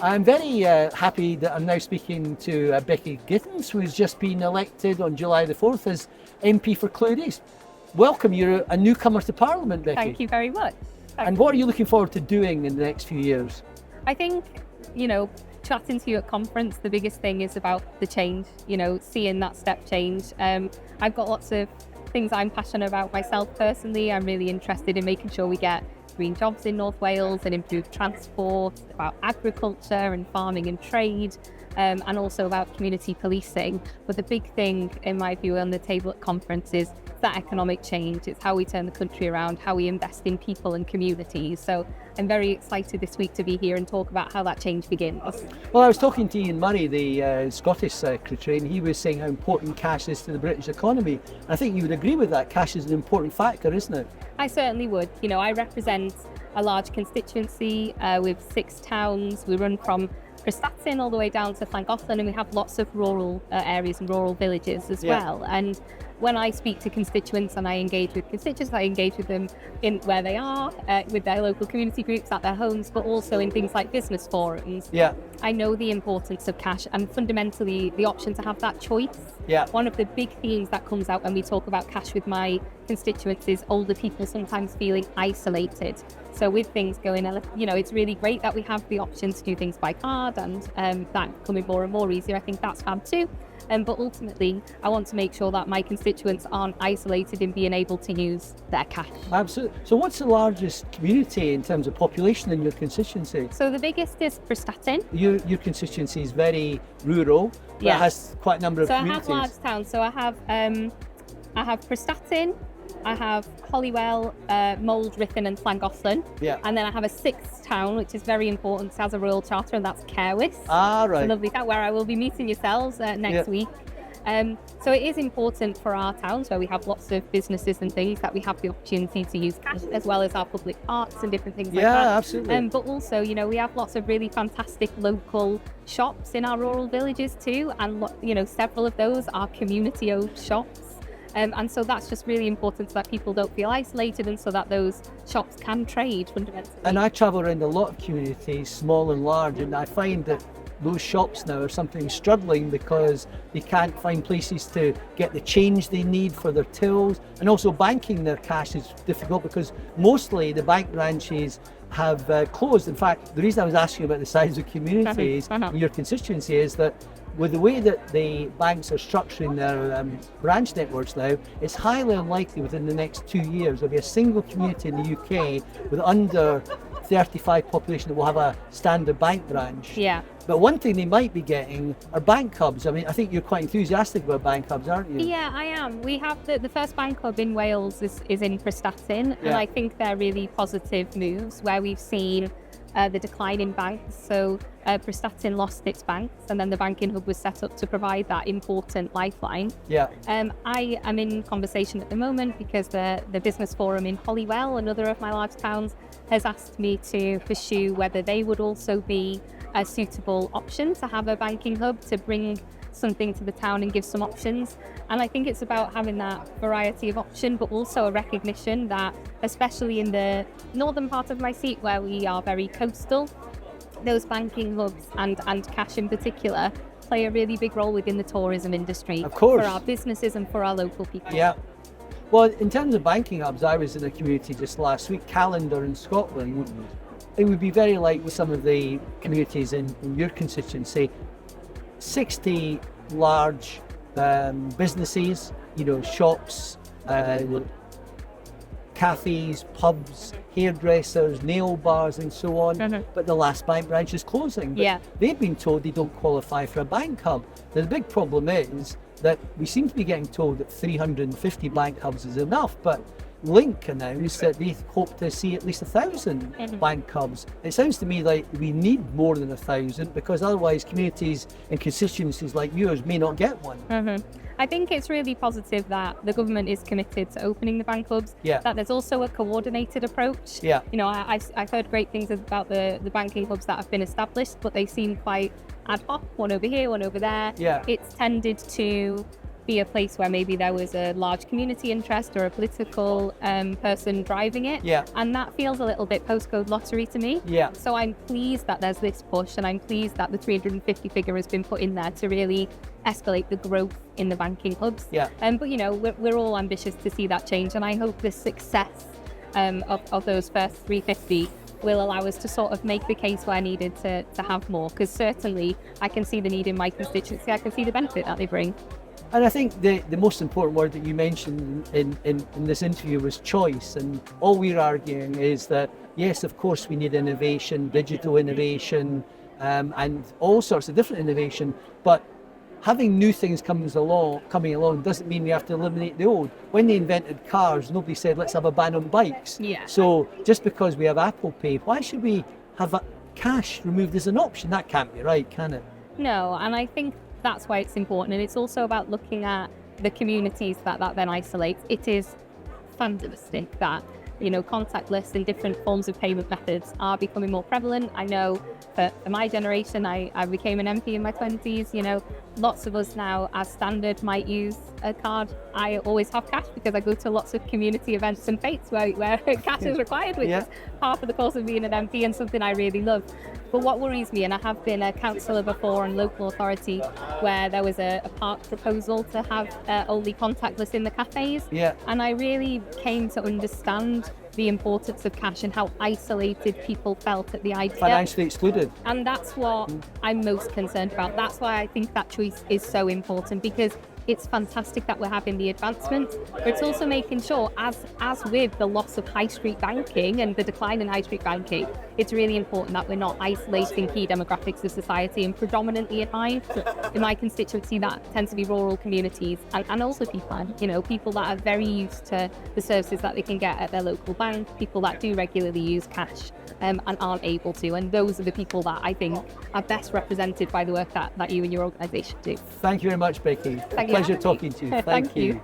I'm very happy that I'm now speaking to Becky Gittins, who has just been elected on July the 4th as MP for Clwyd East. Welcome, you're a newcomer to Parliament, Becky. Thank you very much. And what are you looking forward to doing in the next few years? I think, chatting to you at conference, the biggest thing is about the change, seeing that step change. I've got lots of things I'm passionate about myself personally. I'm really interested in making sure we get green jobs in North Wales and improved transport, about agriculture and farming and trade, and also about community policing. But the big thing, in my view, on the table at conference is that economic change. It's how we turn the country around, how we invest in people and communities. So I'm very excited this week to be here and talk about how that change begins. Well, I was talking to Ian Murray, the Scottish Secretary, and he was saying how important cash is to the British economy. And I think you would agree with that. Cash is an important factor, isn't it? I certainly would. I represent a large constituency with 6 towns. We run from Prestatyn all the way down to Llangollen, and we have lots of rural areas and rural villages as well. And when I speak to constituents and I engage with constituents, I engage with them in where they are, with their local community groups at their homes, but also in things like business forums. Yeah. I know the importance of cash and fundamentally the option to have that choice. Yeah. One of the big themes that comes out when we talk about cash with my constituents is older people sometimes feeling isolated. So with things going, it's really great that we have the option to do things by card and that becoming more and more easier. I think that's fab too. But ultimately, I want to make sure that my constituents aren't isolated in being able to use their cash. Absolutely. So what's the largest community in terms of population in your constituency? So the biggest is Prestatyn. Your constituency is very rural, but it has quite a number of communities. So I have large towns. So I have Prestatyn, I have Holywell, Mold, Ruthin and Llangollen. Yeah. And then I have a 6th town, which is very important, has a royal charter, and that's Clwyd East. Ah, right. It's a lovely town where I will be meeting yourselves next week. So it is important for our towns where we have lots of businesses and things that we have the opportunity to use cash, as well as our public parks and different things like that. Yeah, absolutely. But also, we have lots of really fantastic local shops in our rural villages too, and several of those are community-owned shops. And so that's just really important so that people don't feel isolated and so that those shops can trade fundamentally. And I travel around a lot of communities, small and large, and I find that those shops now are sometimes struggling because they can't find places to get the change they need for their tills, and also banking their cash is difficult because mostly the bank branches have closed. In fact, the reason I was asking about the size of communities in your constituency is that with the way that the banks are structuring their branch networks now, it's highly unlikely within the next 2 years there'll be a single community in the UK with under 35 population that will have a standard bank branch. Yeah. But one thing they might be getting are bank hubs. I mean, I think you're quite enthusiastic about bank hubs, aren't you? Yeah, I am. We have the first bank hub in Wales is in Prestatyn, and I think they're really positive moves where we've seen the decline in banks. So Prestatyn lost its banks, and then the banking hub was set up to provide that important lifeline. Yeah. I am in conversation at the moment because the business forum in Holywell, another of my large towns, has asked me to pursue whether they would also be a suitable option to have a banking hub to bring something to the town and give some options. And I think it's about having that variety of option, but also a recognition that, especially in the northern part of my seat where we are very coastal, those banking hubs and cash in particular play a really big role within the tourism industry. Of course. For our businesses and for our local people. Yeah. Well, in terms of banking hubs, I was in a community just last week, Callander in Scotland. It would be very like with some of the communities in your constituency, 60 large businesses, shops, cafes, pubs, hairdressers, nail bars and so on, but the last bank branch is closing. But they've been told they don't qualify for a bank hub. Now, the big problem is that we seem to be getting told that 350 bank hubs is enough, but Link announced that they hope to see at least 1,000 bank hubs. It sounds to me like we need more than 1,000 because otherwise communities and constituencies like yours may not get one. I think it's really positive that the government is committed to opening the bank hubs, that there's also a coordinated approach. I've heard great things about the banking hubs that have been established, but they seem quite ad hoc, one over here, one over there. It's tended to be a place where maybe there was a large community interest or a political person driving it. Yeah. And that feels a little bit postcode lottery to me. Yeah. So I'm pleased that there's this push, and I'm pleased that the 350 figure has been put in there to really escalate the growth in the banking hubs. Yeah. But you know, we're all ambitious to see that change, and I hope the success of those first 350 will allow us to sort of make the case where needed to have more, because certainly I can see the need in my constituency. I can see the benefit that they bring. And I think the most important word that you mentioned in this interview was choice. And all we're arguing is that, yes, of course, we need innovation, digital innovation, and all sorts of different innovation. But having new things coming along doesn't mean we have to eliminate the old. When they invented cars, nobody said, let's have a ban on bikes. Yeah. So just because we have Apple Pay, why should we have cash removed as an option? That can't be right, can it? No, and I think that's why it's important. And it's also about looking at the communities that then isolates. It is fantastic that, you know, contactless and different forms of payment methods are becoming more prevalent. I know for my generation, I became an MP in my 20s, you know, lots of us now as standard might use a card. I always have cash because I go to lots of community events and fates where cash is required, which is part of the course of being an MP and something I really love. But what worries me, and I have been a councillor before on local authority where there was a park proposal to have only contactless in the cafes. Yeah. And I really came to understand the importance of cash and how isolated people felt at the idea. Financially excluded. And that's what I'm most concerned about. That's why I think that choice is so important, because it's fantastic that we're having the advancements, but it's also making sure, as with the loss of high street banking and the decline in high street banking, it's really important that we're not isolating key demographics of society, and predominantly in my constituency that tends to be rural communities and also people that are very used to the services that they can get at their local bank, people that do regularly use cash and aren't able to, and those are the people that I think are best represented by the work that you and your organisation do. Thank you very much, Becky. Thank you. Pleasure talking to you. Thank you.